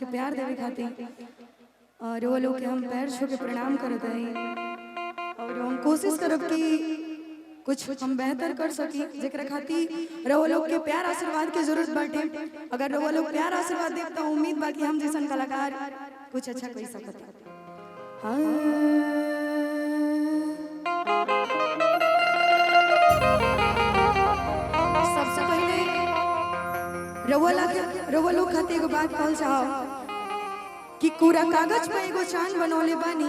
के प्यार देवे खातिर और वो लोग के हम पैर छू के प्रणाम करत हैं और हम कोशिश करब कि कुछ हम बेहतर कर सकी जेकरा खातिर रहो लोग के प्यार आशीर्वाद के जरूरत बाटे। अगर रहो लोग प्यार आशीर्वाद दे तो उम्मीद बा कि हम जैसन कलाकार कुछ अच्छा कर सकत। सबसे पहले रवा लोग खातिर एगो बात कहल चाहो कि पूरा कागज पे एगो चांद बनौले बानी,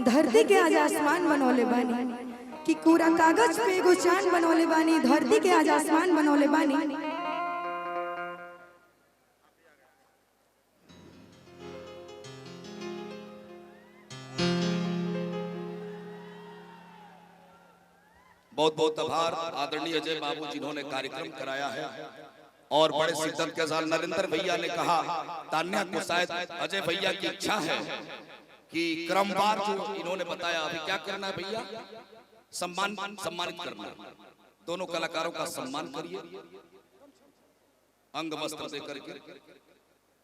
धरती के आज आसमान बनौले बानी। कि पूरा कागज पे एगो चांद बनौले बानी, धरती के आज आसमान बनौले बानी। बहुत बहुत आभार आदरणीय अजय बाबू जिन्होंने कार्यक्रम कराया है और बड़े शिद्दत के साथ नरेंद्र भैया ने कहा तान्या को शायद अजय भैया की इच्छा है कि क्रमवार जो इन्होंने बताया अभी क्या करना है भैया, सम्मानित करना। दोनों कलाकारों का सम्मान करिए अंग वस्त्र दे करके,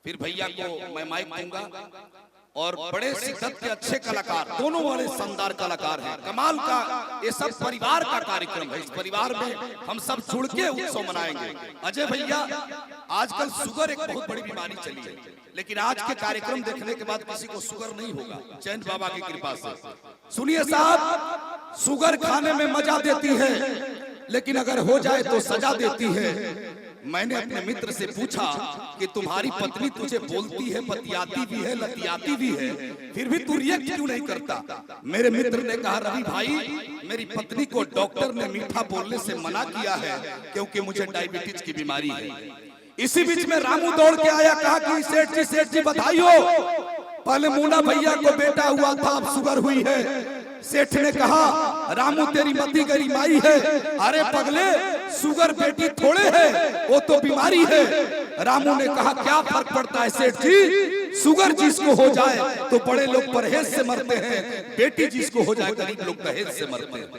फिर भैया को मैं माइक दूंगा। और बड़े शिद्दत के अच्छे कलाकार दोनों वाले शानदार कलाकार हैं, कमाल का। ये सब परिवार का कार्यक्रम है, इस परिवार में हम सब जुड़ के उत्सव मनाएंगे। अजय भैया, आजकल शुगर एक बहुत बड़ी बीमारी चली है, लेकिन आज के कार्यक्रम देखने के बाद किसी को शुगर नहीं होगा, जैन बाबा की कृपा से। सुनिए साहब, शुगर खाने में मजा देती है, लेकिन अगर हो जाए तो सजा देती है। मैंने अपने मित्र से पूछा कि तुम्हारी पत्नी तुझे बोलती है, बतियाती भी है, लतियाती भी है, फिर भी तू रिएक्ट क्यों नहीं करता? मेरे मित्र ने कहा, रवि भाई, मेरी पत्नी को डॉक्टर ने मीठा बोलने से मना किया है क्योंकि मुझे डायबिटीज की बीमारी है। इसी बीच में रामू दौड़ के आया, कहा कि सेठ जी बधाई हो, पहले मुन्ना भैया को बेटा हुआ था, अब शुगर हुई है। सेठ ने कहा, रामू तेरी मती गरी माई है। अरे पगले, शुगर बेटी थोड़े है, वो तो बीमारी है। रामू ने कहा, क्या फर्क पड़ता है सेठ जी, शुगर जिसको हो जाए तो बड़े लोग परहेज से मरते हैं, बेटी जिसको हो जाए गरीब लोग दहेज से मरते हैं।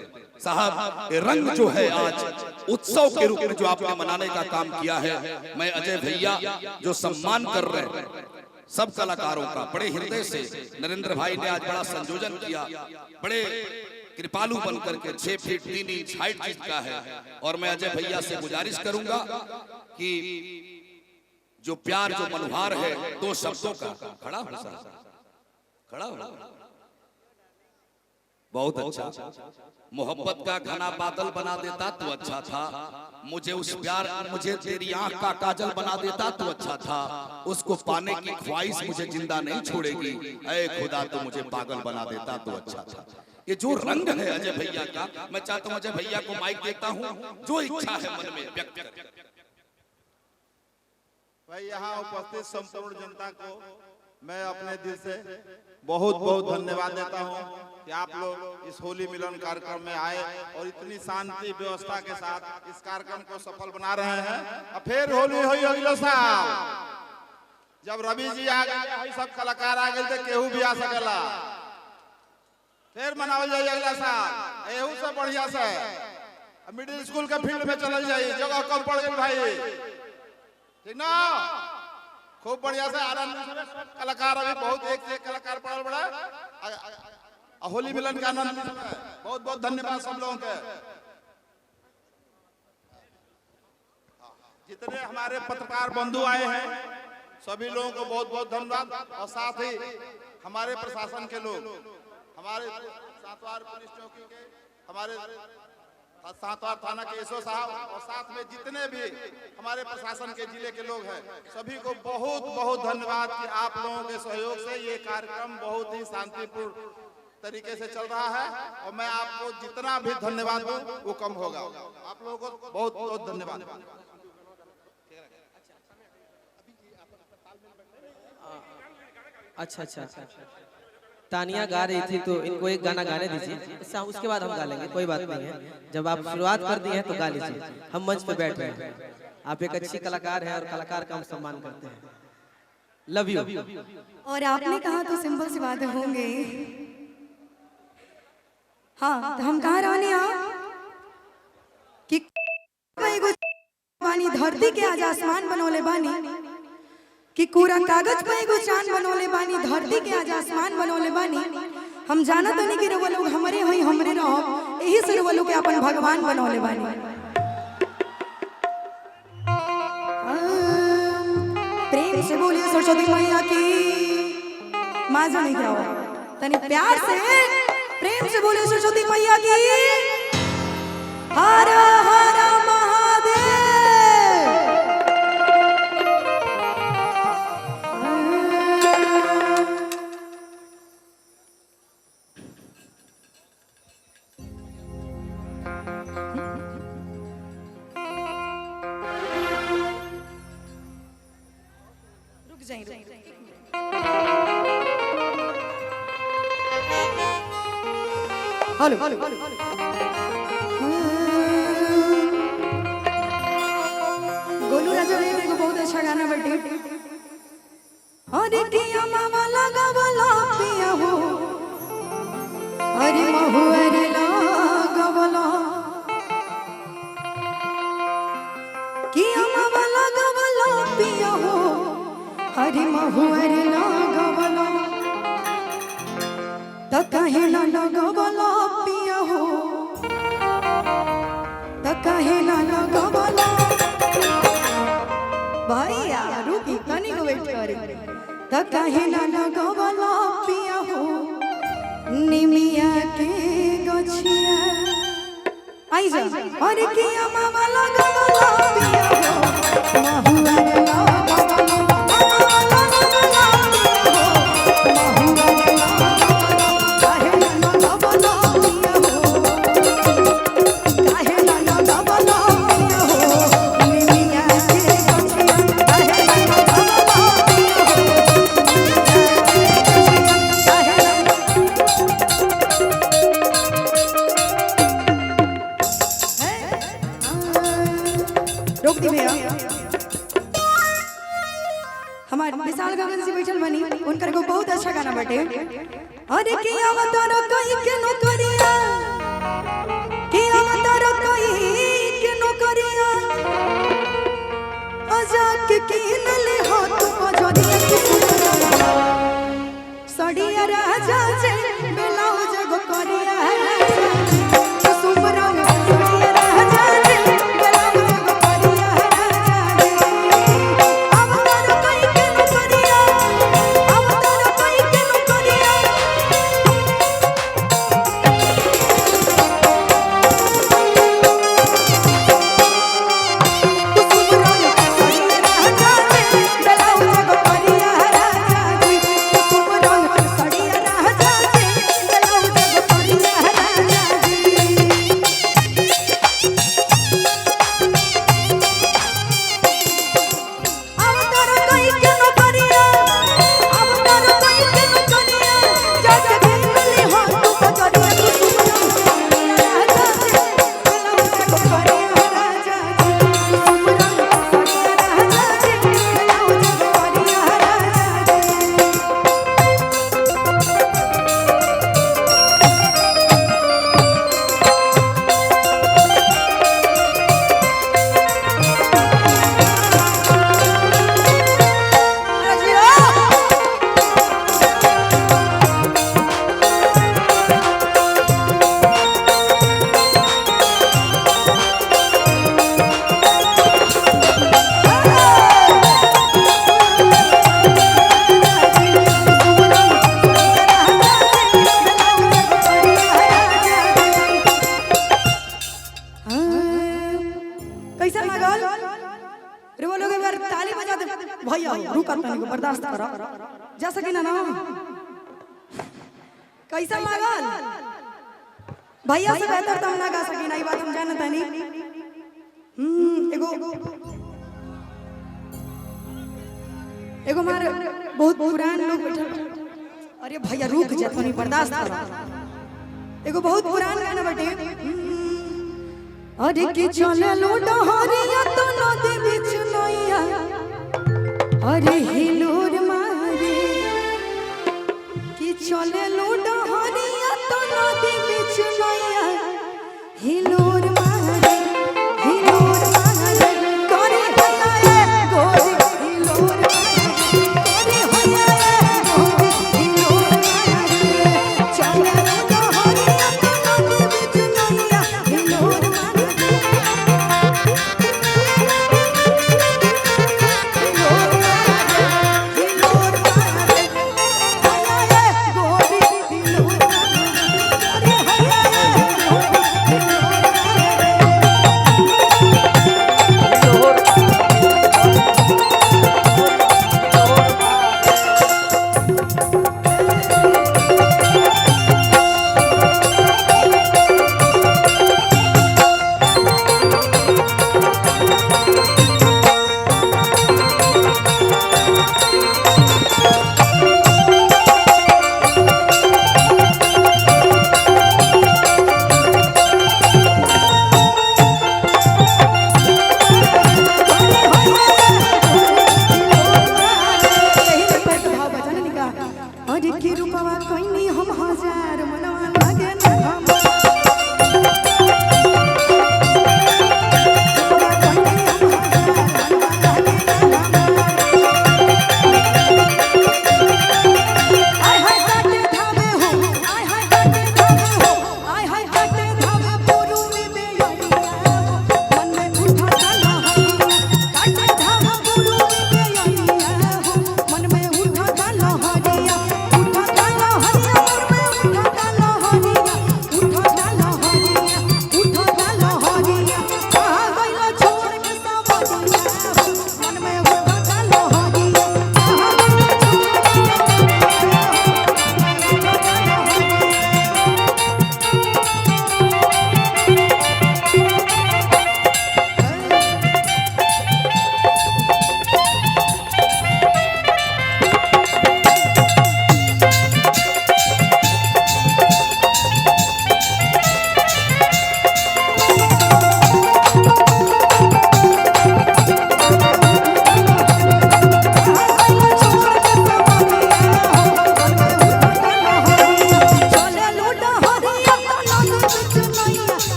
साहब, ये रंग जो है आज उत्सव के रूप में जो आपने मनाने का काम किया है, मैं अजय भैया जो सम्मान कर रहे हैं सब कलाकारों का बड़े हृदय से, नरेंद्र भाई ने आज बड़ा संयोजन किया, बड़े कृपालु बनकर के 6 फीट 3 इंच हाइट जिसका है। और मैं अजय भैया से गुजारिश करूंगा कि जो प्यार, जो मनोहार है, 2 शब्दों का खड़ा हो। बहुत अच्छा, मोहब्बत का घना बादल बना देता तो अच्छा था, मुझे तेरी आंख का काजल बना देता तो अच्छा था, उसको पाने की ख्वाहिश मुझे जिंदा नहीं छोड़ेगी, ऐ खुदा तो मुझे पागल बना देता तो अच्छा था। ये जो रंग है अजय भैया का, मैं चाहता हूं अजय भैया को माइक देता हूं, जो इच्छा है मन में व्यक्त कर। भाई, यहाँ उपस्थित संपूर्ण जनता को मैं अपने दिल से बहुत बहुत धन्यवाद देता हूँ कि आप लोग इस होली मिलन कार्यक्रम में आए और इतनी शांति व्यवस्था के साथ इस कार्यक्रम को सफल बना रहे हैं। अब फिर होली हुई अगले साल, जब रवि जी आ गए, सब कलाकार आ गए थे, केहू भी आ सकेला, फिर मनावल जाए अगला साल एहू से बढ़िया से। मिडिल स्कूल के फील्ड में चल जाइए, जगह कम पड़ गई भाई, ठीक ना? खूब बढ़िया से आनंद, कलाकार अभी बहुत एक से एक कलाकार पड़ल बड़ा होली मिलन का आनंद। बहुत बहुत धन्यवाद सब लोगों के, जितने हमारे पत्रकार बंधु आए हैं सभी लोगों को बहुत बहुत धन्यवाद। और साथ ही हमारे प्रशासन के लोग, हमारे सातवार पुलिस चौकी के, हमारे सातवार थाना के एसओ साहब, और साथ में जितने भी हमारे प्रशासन के जिले के लोग हैं, सभी को बहुत बहुत धन्यवाद कि आप लोगों के सहयोग से ये कार्यक्रम बहुत ही शांतिपूर्ण तरीके से चल रहा है। और मैं आपको जितना भी धन्यवाद दूं वो कम होगा। आप लोगों को बहुत बहुत धन्यवाद। अच्छा, तानिया गा रही थी तो इनको एक गाना गाने दीजिए, उसके बाद हम गा लेंगे, कोई बात नहीं है। जब आप शुरुआत कर दी हैं तो गा लीजिए, हम मंच पे बैठ रहे हैं। आप एक अच्छी कलाकार हैं और कलाकार का हम सम्मान करते हैं। Love you. और आपने कहा तो सिंपल सी बातें होंगे। हाँ, तो हम कहाँ रहने कि पानी धरती के आज आसमान बनौले बानी, कि पूरा कागज पे एगो चांद बनौले बानी, धरती के आज आसमान बनौले बानी। हम जानत नहीं कि रउआ लोग हमरे होई हमरे रहो, यही से रउआ लोग के अपन भगवान बनौले बानी। प्रेम से बोलिए सरस्वती मैया की। माँ जाने क्या हो, तनी प्यार से प्रेम से बोलिए सरस्वती मैया की। हर हर महादेव। रुक जाइए। हेलो गोलू राजा ने एगो बहुत अच्छा गाना बटे। अरे किया मामा लगा वाला पिया हो, अरे महुअर लगा वाला, किया मामा लगा वाला पिया हो, अरे महुअर लगा वाला, त कहे ना लगा वाला पिया हो, त कहे ना लगा वाला। भैया रुकी तनी को वेट करी। त कहे ना लगा वाला पिया हो, निमिया के गछिया। आई जा अरे किया मामा लगा वाला पिया हो, महुआ लगा वाला। हमारे विशाल गगन से बैठल बनी, उनकर को बहुत अच्छा गाना बटे। अरे किया अवतार कई के नौकरिया, किया अवतार कई के नौकरिया, आजाद के नले हाथ बजरिया, सड़िया राजा जे ब्लाउज गो करिया, सुमरा सड़िया राजा जे ब्लाउज गो करिया, भैया रुका तनी को बर्दाश्त करो जा सके ना कैसा लागल भैया से बेहतर तो हम ना गा सके ना, ये बात हम जानता नहीं। एगो मार बहुत पुरान लोग बैठल, अरे भैया रुक जा तनी बर्दाश्त करो। एगो बहुत पुरान गाना बटे। अरे कि चले लूटा हरिया तो नदी बीच नैया, अरे हिलो